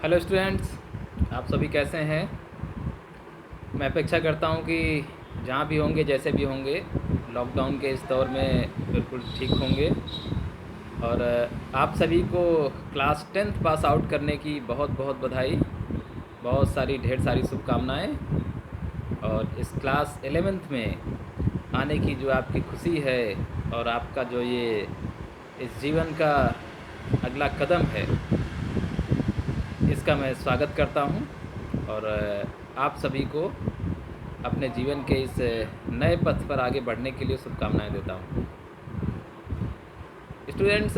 Hello students, आप सभी कैसे हैं। मैं अपेक्षा करता हूं कि जहां भी होंगे जैसे भी होंगे लॉकडाउन के इस दौर में बिल्कुल ठीक होंगे। और आप सभी को क्लास 10th पास आउट करने की बहुत बहुत बधाई, बहुत सारी ढेर सारी शुभकामनाएं। और इस क्लास 11th में आने की जो आपकी खुशी है और आपका जो ये इस जीवन का अगला कदम है, इसका मैं स्वागत करता हूं। और आप सभी को अपने जीवन के इस नए पथ पर आगे बढ़ने के लिए शुभकामनाएं देता हूं। स्टूडेंट्स,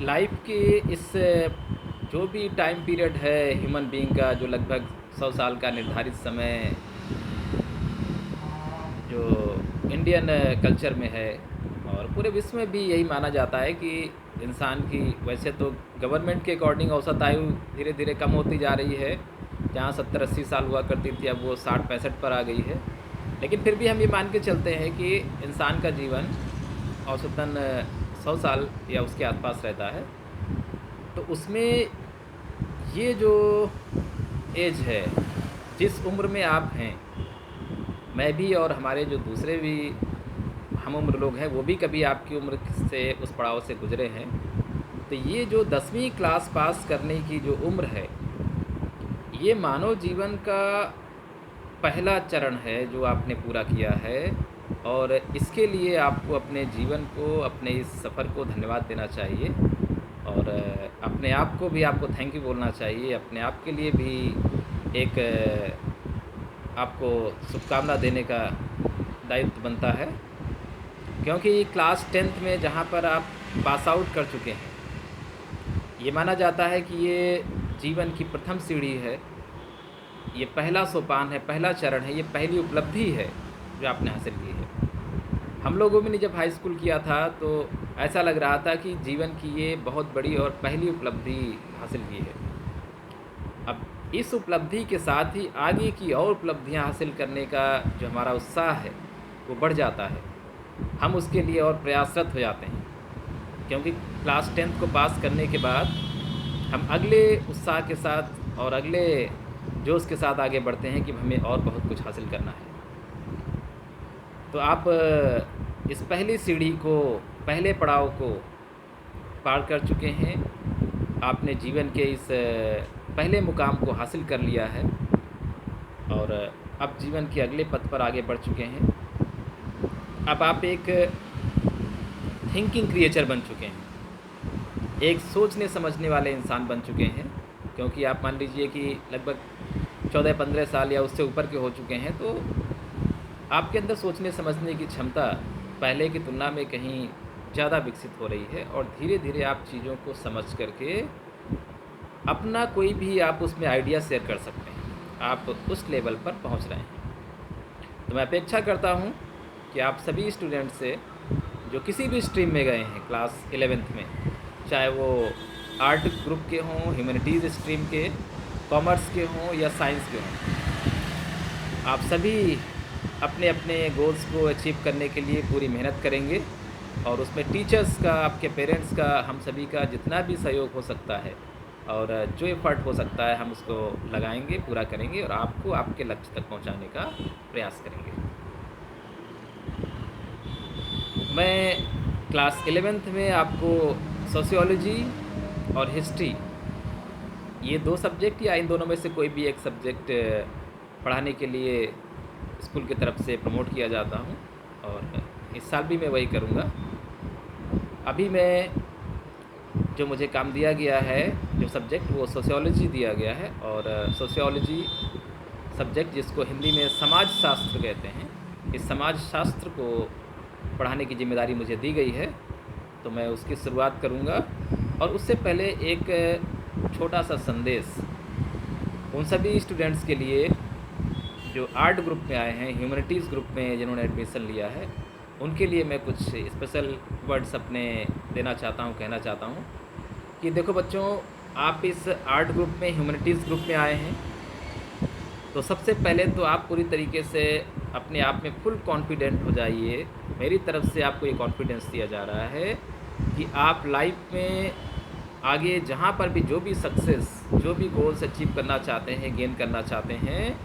लाइफ की इस जो भी टाइम पीरियड है ह्यूमन बीइंग का, जो लगभग 100 साल का निर्धारित समय जो इंडियन कल्चर में है और पूरे विश्व में भी यही माना जाता है कि इंसान की, वैसे तो गवर्नमेंट के अकॉर्डिंग औसत आयु धीरे धीरे कम होती जा रही है। जहाँ 70-80 साल हुआ करती थी, अब वो 60-65 पर आ गई है। लेकिन फिर भी हम ये मान के चलते हैं कि इंसान का जीवन औसतन 100 साल या उसके आसपास रहता है। तो उसमें ये जो एज है, जिस उम्र में आप हैं, मैं भी और हमारे जो दूसरे भी हम उम्र लोग हैं वो भी कभी आपकी उम्र से उस पड़ाव से गुजरे हैं। तो ये जो 10वीं क्लास पास करने की जो उम्र है, ये मानव जीवन का पहला चरण है जो आपने पूरा किया है। और इसके लिए आपको अपने जीवन को, अपने इस सफ़र को धन्यवाद देना चाहिए। और अपने आप को भी आपको थैंक यू बोलना चाहिए। अपने आप के लिए भी एक आपको शुभकामना देने का दायित्व बनता है, क्योंकि क्लास 10th में जहाँ पर आप पास आउट कर चुके हैं, ये माना जाता है कि ये जीवन की प्रथम सीढ़ी है, ये पहला सोपान है, पहला चरण है, ये पहली उपलब्धि है जो आपने हासिल की है। हम लोगों में ने जब हाई स्कूल किया था तो ऐसा लग रहा था कि जीवन की ये बहुत बड़ी और पहली उपलब्धि हासिल की है। अब इस उपलब्धि के साथ ही आगे की और उपलब्धियां हासिल करने का जो हमारा उत्साह है वो बढ़ जाता है। हम उसके लिए और प्रयासरत हो जाते हैं, क्योंकि क्लास 10th को पास करने के बाद हम अगले उत्साह के साथ और अगले जोश के साथ आगे बढ़ते हैं कि हमें और बहुत कुछ हासिल करना है। तो आप इस पहली सीढ़ी को, पहले पड़ाव को पार कर चुके हैं। आपने जीवन के इस पहले मुकाम को हासिल कर लिया है और अब जीवन के अगले पथ पर आगे बढ़ चुके हैं। अब आप एक थिंकिंग क्रिएचर बन चुके हैं, एक सोचने समझने वाले इंसान बन चुके हैं। क्योंकि आप मान लीजिए कि लगभग 14-15 साल या उससे ऊपर के हो चुके हैं, तो आपके अंदर सोचने समझने की क्षमता पहले की तुलना में कहीं ज़्यादा विकसित हो रही है। और धीरे धीरे आप चीज़ों को समझ करके अपना कोई भी आप उसमें आइडिया शेयर कर सकते हैं। आप उस लेवल पर पहुंच रहे हैं। तो मैं अपेक्षा करता हूं कि आप सभी स्टूडेंट से, जो किसी भी स्ट्रीम में गए हैं क्लास 11th में, चाहे वो आर्ट ग्रुप के हों, ह्यूमैनिटीज़ स्ट्रीम के, कॉमर्स के हों या साइंस के हों, आप सभी अपने अपने गोल्स को अचीव करने के लिए पूरी मेहनत करेंगे। और उसमें टीचर्स का, आपके पेरेंट्स का, हम सभी का जितना भी सहयोग हो सकता है और जो एफ़र्ट हो सकता है हम उसको लगाएंगे, पूरा करेंगे और आपको आपके लक्ष्य तक पहुंचाने का प्रयास करेंगे। मैं क्लास 11th में आपको सोशियोलॉजी और हिस्ट्री, ये दो सब्जेक्ट या इन दोनों में से कोई भी एक सब्जेक्ट पढ़ाने के लिए स्कूल की तरफ से प्रमोट किया जाता हूँ और इस साल भी मैं वही करूँगा। अभी मैं, जो मुझे काम दिया गया है, जो सब्जेक्ट, वो सोशियोलॉजी दिया गया है। और सोशियोलॉजी सब्जेक्ट, जिसको हिंदी में समाज शास्त्र कहते हैं, इस समाज शास्त्र को पढ़ाने की जिम्मेदारी मुझे दी गई है। तो मैं उसकी शुरुआत करूँगा। और उससे पहले एक छोटा सा संदेश उन सभी स्टूडेंट्स के लिए जो आर्ट ग्रुप में आए हैं, ह्यूमैनिटीज़ ग्रुप में जिन्होंने एडमिशन लिया है, उनके लिए मैं कुछ स्पेशल वर्ड्स अपने देना चाहता हूँ, कहना चाहता हूँ कि देखो बच्चों, आप इस आर्ट ग्रुप में, ह्यूमैनिटीज़ ग्रुप में आए हैं, तो सबसे पहले तो आप पूरी तरीके से अपने आप में फुल कॉन्फिडेंट हो जाइए। मेरी तरफ से आपको ये कॉन्फिडेंस दिया जा रहा है कि आप लाइफ में आगे जहाँ पर भी जो भी सक्सेस, जो भी गोल्स अचीव करना चाहते हैं, गेन करना चाहते हैं,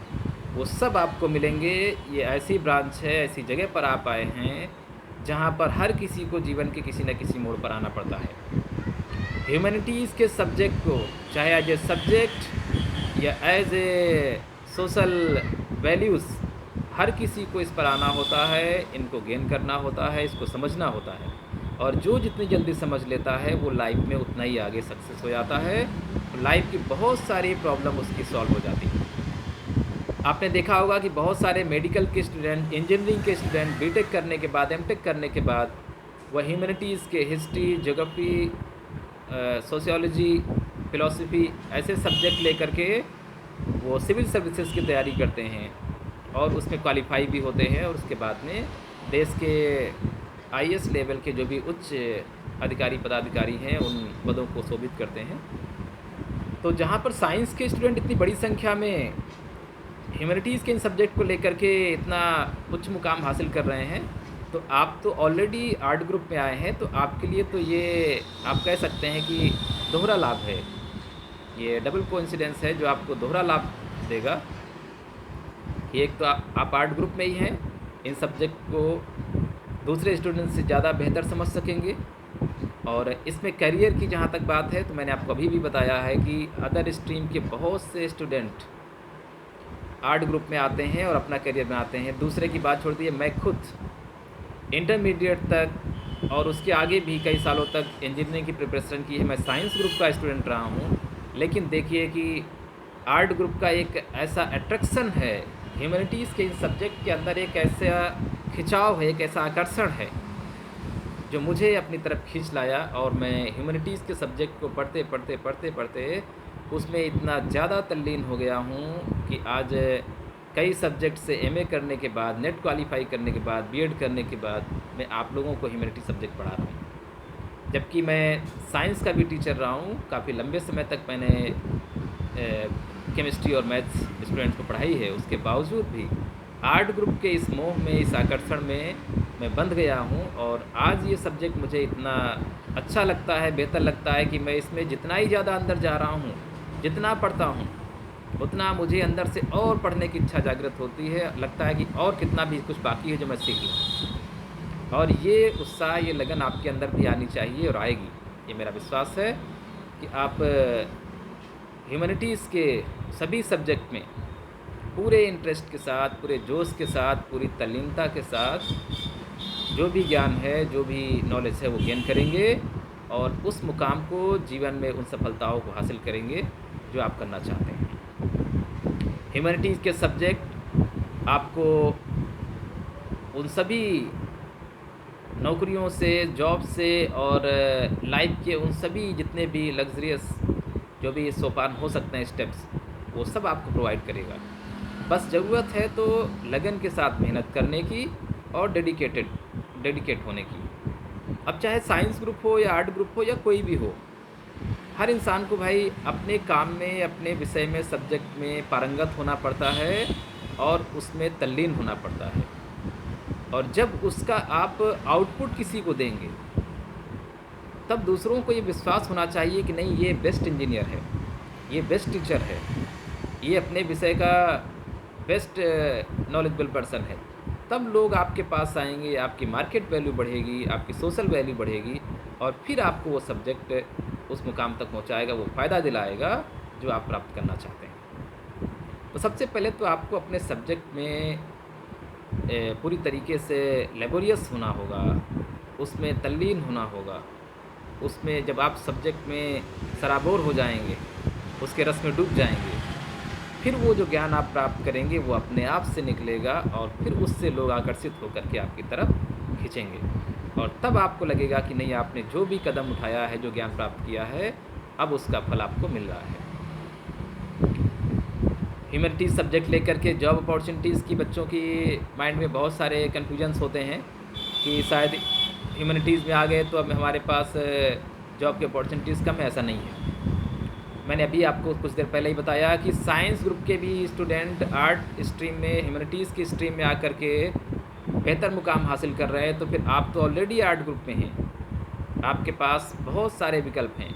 वो सब आपको मिलेंगे। ये ऐसी ब्रांच है, ऐसी जगह पर आप आए हैं जहाँ पर हर किसी को जीवन के किसी न किसी मोड़ पर आना पड़ता है। ह्यूमैनिटीज़ के सब्जेक्ट को चाहे एज ए सब्जेक्ट या एज ए सोशल वैल्यूज़, हर किसी को इस पर आना होता है, इनको गेन करना होता है, इसको समझना होता है। और जो जितनी जल्दी समझ लेता है वो लाइफ में उतना ही आगे सक्सेस हो जाता है। लाइफ की बहुत सारी प्रॉब्लम उसकी सॉल्व हो जाती है। आपने देखा होगा कि बहुत सारे मेडिकल के स्टूडेंट, इंजीनियरिंग के स्टूडेंट बीटेक करने के बाद, एमटेक करने के बाद वह ह्यूमैनिटीज़ के हिस्ट्री, ज्योग्राफी, सोशियोलॉजी, फ़िलॉसफी ऐसे सब्जेक्ट लेकर के वो सिविल सर्विसेज की तैयारी करते हैं और उसमें क्वालिफाई भी होते हैं, और उसके बाद में देश के आईएएस लेवल के जो भी उच्च अधिकारी पदाधिकारी हैं उन पदों को शोभित करते हैं। तो जहाँ पर साइंस के स्टूडेंट इतनी बड़ी संख्या में ह्यूमैनिटीज़ के इन सब्जेक्ट को लेकर के इतना उच्च मुकाम हासिल कर रहे हैं, तो आप तो ऑलरेडी आर्ट ग्रुप में आए हैं, तो आपके लिए तो ये आप कह सकते हैं कि दोहरा लाभ है। ये डबल कोइंसिडेंस है जो आपको दोहरा लाभ देगा। एक तो आप आर्ट ग्रुप में ही हैं, इन सब्जेक्ट को दूसरे स्टूडेंट से ज़्यादा बेहतर समझ सकेंगे। और इसमें करियर की जहाँ तक बात है, तो मैंने आपको अभी भी बताया है कि अदर स्ट्रीम के बहुत से स्टूडेंट आर्ट ग्रुप में आते हैं और अपना करियर बनाते हैं। दूसरे की बात छोड़ दीजिए, मैं खुद इंटरमीडिएट तक और उसके आगे भी कई सालों तक इंजीनियरिंग की प्रिपरेशन की है। मैं साइंस ग्रुप का स्टूडेंट रहा हूँ, लेकिन देखिए कि आर्ट ग्रुप का एक ऐसा अट्रैक्शन है, ह्यूमैनिटीज़ के इस सब्जेक्ट के अंदर एक ऐसा खिंचाव है, एक ऐसा आकर्षण है जो मुझे अपनी तरफ खींच लाया। और मैं ह्यूमैनिटीज़ के सब्जेक्ट को पढ़ते उसमें इतना ज़्यादा तल्लीन हो गया हूँ कि आज कई सब्जेक्ट से एमए करने के बाद, नेट क्वालिफाई करने के बाद, बीएड करने के बाद मैं आप लोगों को ह्यूमैनिटी सब्जेक्ट पढ़ा रहा हूँ। जबकि मैं साइंस का भी टीचर रहा हूँ, काफ़ी लंबे समय तक मैंने केमिस्ट्री और मैथ्स स्टूडेंट्स को पढ़ाई है। उसके बावजूद भी आर्ट ग्रुप के इस मोह में, इस आकर्षण में मैं बंध गया हूँ। और आज ये सब्जेक्ट मुझे इतना अच्छा लगता है, बेहतर लगता है कि मैं इसमें जितना ही ज़्यादा अंदर जा रहा हूँ, जितना पढ़ता हूँ, उतना मुझे अंदर से और पढ़ने की इच्छा जागृत होती है। लगता है कि और कितना भी कुछ बाकी है जो मैं सीख लूँ। और ये उत्साह, ये लगन आपके अंदर भी आनी चाहिए और आएगी। ये मेरा विश्वास है कि आप ह्यूमैनिटीज़ के सभी सब्जेक्ट में पूरे इंटरेस्ट के साथ, पूरे जोश के साथ, पूरी तल्लीनता के साथ जो भी ज्ञान है, जो भी नॉलेज है वो गेन करेंगे और उस मुकाम को, जीवन में उन सफलताओं को हासिल करेंगे जो आप करना चाहते हैं। ह्यूमैनिटीज़ के सब्जेक्ट आपको उन सभी नौकरियों से, जॉब से और लाइफ के उन सभी जितने भी लग्जरियस जो भी सोपान हो सकते हैं, स्टेप्स, वो सब आपको प्रोवाइड करेगा। बस ज़रूरत है तो लगन के साथ मेहनत करने की और डेडिकेट होने की। अब चाहे साइंस ग्रुप हो या आर्ट ग्रुप हो या कोई भी हो, हर इंसान को भाई अपने काम में, अपने विषय में, सब्जेक्ट में पारंगत होना पड़ता है और उसमें तल्लीन होना पड़ता है। और जब उसका आप आउटपुट किसी को देंगे, तब दूसरों को ये विश्वास होना चाहिए कि नहीं, ये बेस्ट इंजीनियर है, ये बेस्ट टीचर है, ये अपने विषय का बेस्ट नॉलेजेबल पर्सन है। तब लोग आपके पास आएंगे, आपकी मार्केट वैल्यू बढ़ेगी, आपकी सोशल वैल्यू बढ़ेगी और फिर आपको वो सब्जेक्ट उस मुकाम तक पहुंचाएगा, वो फ़ायदा दिलाएगा जो आप प्राप्त करना चाहते हैं। तो सबसे पहले तो आपको अपने सब्जेक्ट में पूरी तरीके से लेबोरियस होना होगा, उसमें तल्लीन होना होगा। उसमें जब आप सब्जेक्ट में सराबोर हो जाएंगे, उसके रस में डूब जाएंगे, फिर वो जो ज्ञान आप प्राप्त करेंगे वो अपने आप से निकलेगा और फिर उससे लोग आकर्षित होकर के आपकी तरफ खींचेंगे। और तब आपको लगेगा कि नहीं, आपने जो भी कदम उठाया है, जो ज्ञान प्राप्त किया है, अब उसका फल आपको मिल रहा है। ह्यूमैनिटीज़ सब्जेक्ट लेकर के जॉब अपॉर्चुनिटीज़ की बच्चों की माइंड में बहुत सारे कन्फ्यूजन्स होते हैं कि शायद ह्यूमैनिटीज़ में आ गए तो अब हमारे पास जॉब की अपॉर्चुनिटीज़ कम है। ऐसा नहीं है। मैंने अभी आपको कुछ देर पहले ही बताया कि साइंस ग्रुप के भी स्टूडेंट आर्ट स्ट्रीम में, ह्यूमैनिटीज़ की स्ट्रीम में आकर के बेहतर मुकाम हासिल कर रहे हैं। तो फिर आप तो ऑलरेडी आर्ट ग्रुप में हैं, आपके पास बहुत सारे विकल्प हैं।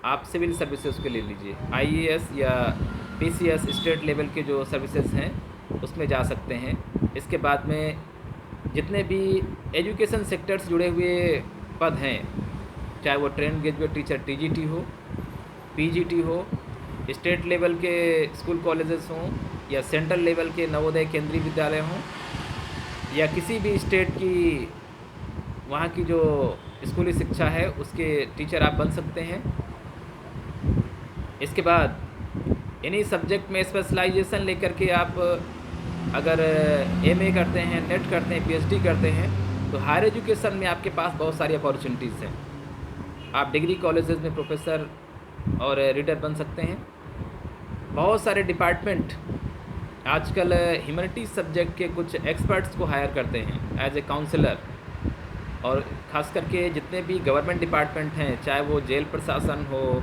आप सिविल सर्विसेज के ले लीजिए, आईएएस या पीसीएस स्टेट लेवल के जो सर्विसेज हैं उसमें जा सकते हैं। इसके बाद में जितने भी एजुकेशन सेक्टर से जुड़े हुए पद हैं, चाहे वो ट्रेंड ग्रेजुएट टीचर टीजीटी हो, पीजीटी हो, स्टेट लेवल के स्कूल कॉलेजेस हों, या सेंट्रल लेवल के नवोदय केंद्रीय विद्यालय हों, या किसी भी स्टेट की वहाँ की जो स्कूली शिक्षा है उसके टीचर आप बन सकते हैं। इसके बाद इन्हीं सब्जेक्ट में स्पेशलाइजेशन लेकर के आप अगर एमए करते हैं, नेट करते हैं, पीएचडी करते हैं, तो हायर एजुकेशन में आपके पास बहुत सारी अपॉर्चुनिटीज़ हैं। आप डिग्री कॉलेजेस में प्रोफेसर और रीडर बन सकते हैं। बहुत सारे डिपार्टमेंट आजकल ह्यूमैनिटीज़ सब्जेक्ट के कुछ एक्सपर्ट्स को हायर करते हैं एज ए काउंसलर, और ख़ास करके जितने भी गवर्नमेंट डिपार्टमेंट हैं, चाहे वो जेल प्रशासन हो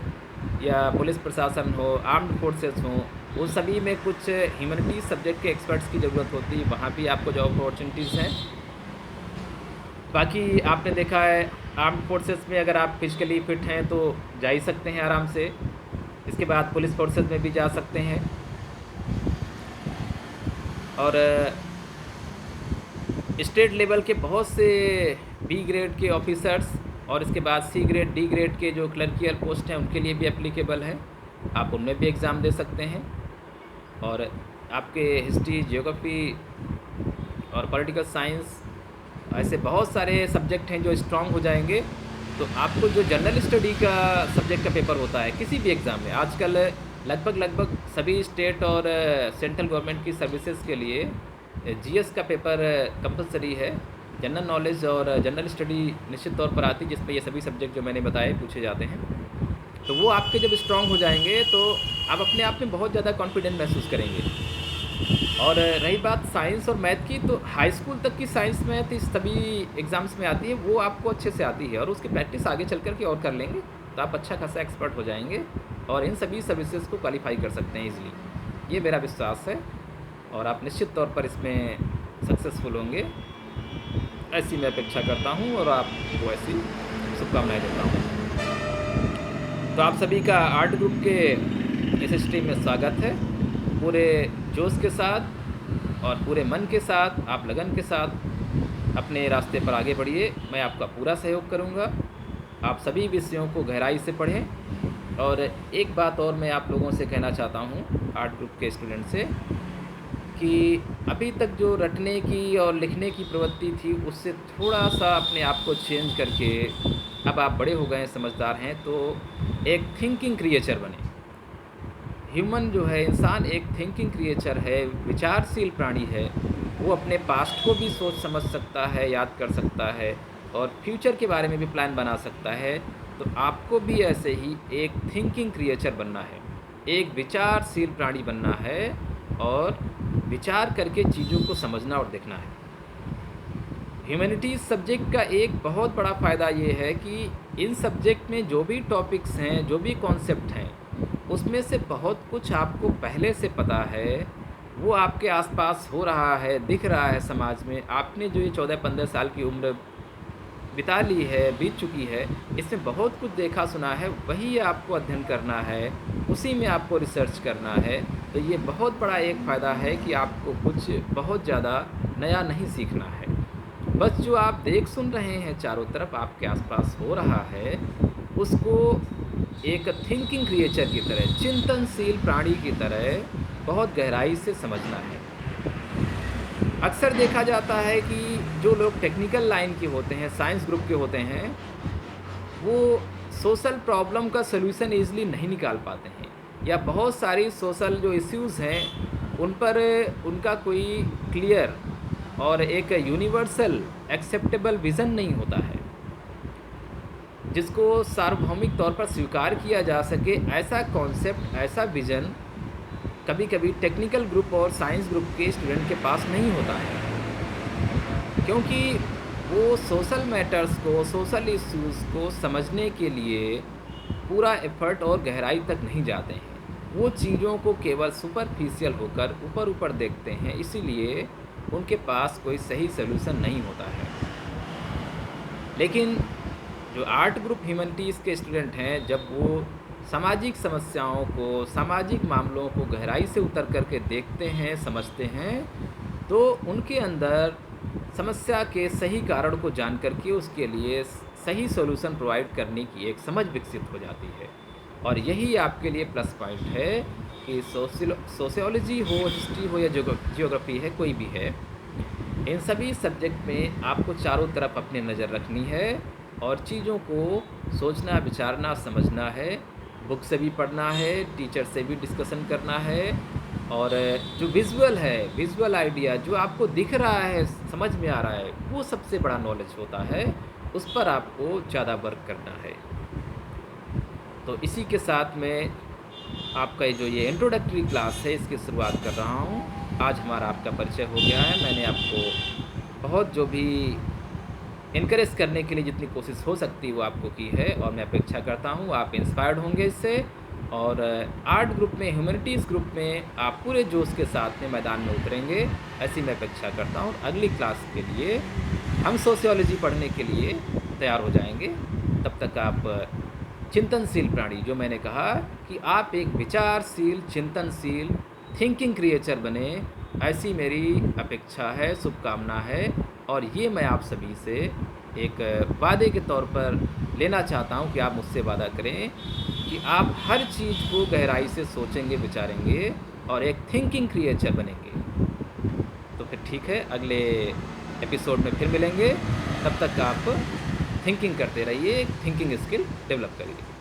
या पुलिस प्रशासन हो, आर्म्ड फोर्सेस हों, वो सभी में कुछ ह्यूमैनिटीज़ सब्जेक्ट के एक्सपर्ट्स की ज़रूरत होती है। वहाँ भी आपको जॉब अपॉर्चुनिटीज़ हैं। बाकी आपने देखा है आर्म्ड फोर्सेस में अगर आप फिजिकली फिट हैं तो जा ही सकते हैं आराम से। इसके बाद पुलिस फोर्सेस में भी जा सकते हैं। और स्टेट लेवल के बहुत से बी ग्रेड के ऑफिसर्स और इसके बाद सी ग्रेड, डी ग्रेड के जो क्लर्कियल पोस्ट हैं उनके लिए भी एप्लीकेबल है। आप उनमें भी एग्ज़ाम दे सकते हैं। और आपके हिस्ट्री, ज्योग्राफी और पॉलिटिकल साइंस, ऐसे बहुत सारे सब्जेक्ट हैं जो स्ट्रांग हो जाएंगे। तो आपको जो जनरल स्टडी का सब्जेक्ट का पेपर होता है किसी भी एग्ज़ाम में, आजकल लगभग सभी स्टेट और सेंट्रल गवर्नमेंट की सर्विसेज के लिए जीएस का पेपर कंपलसरी है। जनरल नॉलेज और जनरल स्टडी निश्चित तौर पर आती है, जिसमें ये सभी सब्जेक्ट जो मैंने बताए पूछे जाते हैं। तो वो आपके जब स्ट्रांग हो जाएंगे तो आप अपने आप में बहुत ज़्यादा कॉन्फिडेंट महसूस करेंगे। और रही बात साइंस और मैथ की, तो हाई स्कूल तक की साइंस मैथ इस सभी एग्ज़ाम्स में आती है, वो आपको अच्छे से आती है, और उसकी प्रैक्टिस आगे चल कर के और कर लेंगे तो आप अच्छा खासा एक्सपर्ट हो जाएंगे और इन सभी सर्विसेज को क्वालिफाई कर सकते हैं ईज़िली। ये मेरा विश्वास है और आप निश्चित तौर पर इसमें सक्सेसफुल होंगे, ऐसी मैं अपेक्षा करता हूँ और आपको ऐसी शुभकामनाएँ देता हूँ। तो आप सभी का आर्ट ग्रुप के इस स्ट्रीम में स्वागत है। पूरे जोश के साथ और पूरे मन के साथ, आप लगन के साथ अपने रास्ते पर आगे बढ़िए। मैं आपका पूरा सहयोग करूँगा। आप सभी विषयों को गहराई से पढ़ें। और एक बात और मैं आप लोगों से कहना चाहता हूँ, आर्ट ग्रुप के स्टूडेंट से, कि अभी तक जो रटने की और लिखने की प्रवृत्ति थी उससे थोड़ा सा अपने आप को चेंज करके, अब आप बड़े हो गए हैं, समझदार हैं, तो एक थिंकिंग क्रिएचर बने। ह्यूमन जो है, इंसान एक थिंकिंग क्रिएचर है, विचारशील प्राणी है। वो अपने पास्ट को भी सोच समझ सकता है, याद कर सकता है और फ्यूचर के बारे में भी प्लान बना सकता है। तो आपको भी ऐसे ही एक थिंकिंग क्रिएचर बनना है, एक विचारशील प्राणी बनना है और विचार करके चीज़ों को समझना और देखना है। ह्यूमैनिटीज़ सब्जेक्ट का एक बहुत बड़ा फ़ायदा ये है कि इन सब्जेक्ट में जो भी टॉपिक्स हैं, जो भी कॉन्सेप्ट हैं, उसमें से बहुत कुछ आपको पहले से पता है, वो आपके आसपास हो रहा है, दिख रहा है समाज में। आपने जो ये 14-15 साल की उम्र बिता ली है, बीत चुकी है, इसमें बहुत कुछ देखा सुना है, वही आपको अध्ययन करना है, उसी में आपको रिसर्च करना है। तो ये बहुत बड़ा एक फ़ायदा है कि आपको कुछ बहुत ज़्यादा नया नहीं सीखना है। बस जो आप देख सुन रहे हैं चारों तरफ आपके आसपास हो रहा है, उसको एक थिंकिंग क्रिएचर की तरह, चिंतनशील प्राणी की तरह बहुत गहराई से समझना है। अक्सर देखा जाता है कि जो लोग टेक्निकल लाइन के होते हैं, साइंस ग्रुप के होते हैं, वो सोशल प्रॉब्लम का सलूशन ईज़िली नहीं निकाल पाते हैं, या बहुत सारी सोशल जो इश्यूज़ हैं उन पर उनका कोई क्लियर और एक यूनिवर्सल एक्सेप्टेबल विज़न नहीं होता है, जिसको सार्वभौमिक तौर पर स्वीकार किया जा सके। ऐसा कॉन्सेप्ट, ऐसा विज़न कभी कभी टेक्निकल ग्रुप और साइंस ग्रुप के स्टूडेंट के पास नहीं होता है, क्योंकि वो सोशल मैटर्स को, सोशल इश्यूज़ को समझने के लिए पूरा एफर्ट और गहराई तक नहीं जाते हैं। वो चीज़ों को केवल सुपरफिशियल होकर ऊपर ऊपर देखते हैं, इसीलिए उनके पास कोई सही सलूशन नहीं होता है। लेकिन जो आर्ट ग्रुप ह्यूमैनिटीज़ के स्टूडेंट हैं, जब वो सामाजिक समस्याओं को, सामाजिक मामलों को गहराई से उतर कर के देखते हैं, समझते हैं, तो उनके अंदर समस्या के सही कारण को जान कर के उसके लिए सही सॉल्यूशन प्रोवाइड करने की एक समझ विकसित हो जाती है। और यही आपके लिए प्लस पॉइंट है कि सोशियोलॉजी हो, हिस्ट्री हो या जियोग्राफी है, कोई भी है, इन सभी सब्जेक्ट में आपको चारों तरफ अपनी नज़र रखनी है और चीज़ों को सोचना, विचारना, समझना है। बुक से भी पढ़ना है, टीचर से भी डिस्कशन करना है, और जो विज़ुअल है, विज़ुअल आइडिया जो आपको दिख रहा है, समझ में आ रहा है, वो सबसे बड़ा नॉलेज होता है, उस पर आपको ज़्यादा वर्क करना है। तो इसी के साथ में आपका जो ये इंट्रोडक्टरी क्लास है, इसकी शुरुआत कर रहा हूँ। आज हमारा आपका परिचय हो गया है। मैंने आपको बहुत जो भी इनकरेज करने के लिए जितनी कोशिश हो सकती है वो आपको की है, और मैं अपेक्षा करता हूँ आप इंस्पायर्ड होंगे इससे, और आर्ट ग्रुप में, ह्यूमैनिटीज़ ग्रुप में आप पूरे जोश के साथ में मैदान में उतरेंगे, ऐसी मैं अपेक्षा करता हूँ। अगली क्लास के लिए हम सोशियोलॉजी पढ़ने के लिए तैयार हो जाएंगे। तब तक आप चिंतनशील प्राणी, जो मैंने कहा कि आप एक विचारशील, चिंतनशील, थिंकिंग क्रिएचर बने, ऐसी मेरी अपेक्षा है, शुभकामना है। और ये मैं आप सभी से एक वादे के तौर पर लेना चाहता हूँ कि आप मुझसे वादा करें कि आप हर चीज़ को गहराई से सोचेंगे, विचारेंगे और एक थिंकिंग क्रिएचर बनेंगे। तो फिर ठीक है, अगले एपिसोड में फिर मिलेंगे। तब तक आप थिंकिंग करते रहिए, थिंकिंग स्किल डेवलप करिए।